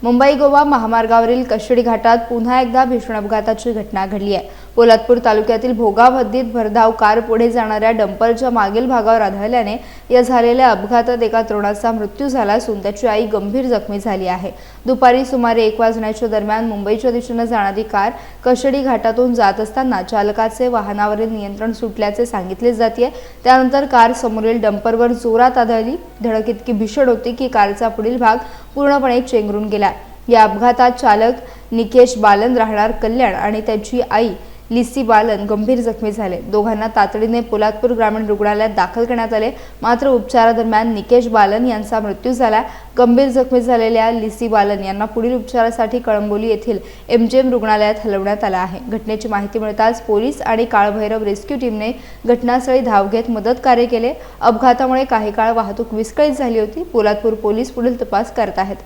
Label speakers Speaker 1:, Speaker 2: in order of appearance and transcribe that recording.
Speaker 1: मुंबई गोवा महामार्गावरील कशेडी घाटात पुन्हा एकदा भीषण अपघाताची घटना घडली आहे। पोलादपूर तालुक्यातील भोगाव हद्दीत भरधाव कार पुढे जाणाऱ्या डंपरच्या मागील भागावर आदळल्याने या झालेल्या अपघातात एका तरुणाचा मृत्यू झाला असून त्याची आई गंभीर जखमी झाली आहे। दुपारी सुमारे 1 वाजण्याच्या दरम्यान मुंबईच्या दिशेने जाणारी कार कशेडी घाटातून जात असताना चालकाचे वाहनावरील नियंत्रण सुटल्याचे सांगितले जाते। त्यानंतर कार समोरील डंपरवर जोरात आदळली। धडक इतकी भीषण होती की कारचा पुढील भाग पूर्णपणे चेंगरून गेला। या अपघातात चालक निकेश बालन राहणार कल्याण आणि त्याची आई लिसी बालन गंभीर जखमी झाले। दोघांना तातडीने पोलादपूर ग्रामीण रुग्णालयात दाखल करण्यात आले, मात्र उपचारादरम्यान निकेश बालन यांचा मृत्यू झाला। गंभीर जखमी झालेल्या लिसी बालन यांना पुढील उपचारासाठी कळंबोली येथील एमजीएम रुग्णालयात हलवण्यात आले आहे। घटनेची माहिती मिळताच पोलीस आणि काळभैरव रेस्क्यू टीमने घटनास्थळी धाव घेत मदत कार्य केले। अपघातामुळे काही काळ वाहतूक विस्कळीत झाली होती। पोलादपूर पोलीस पुढील तपास करत आहेत।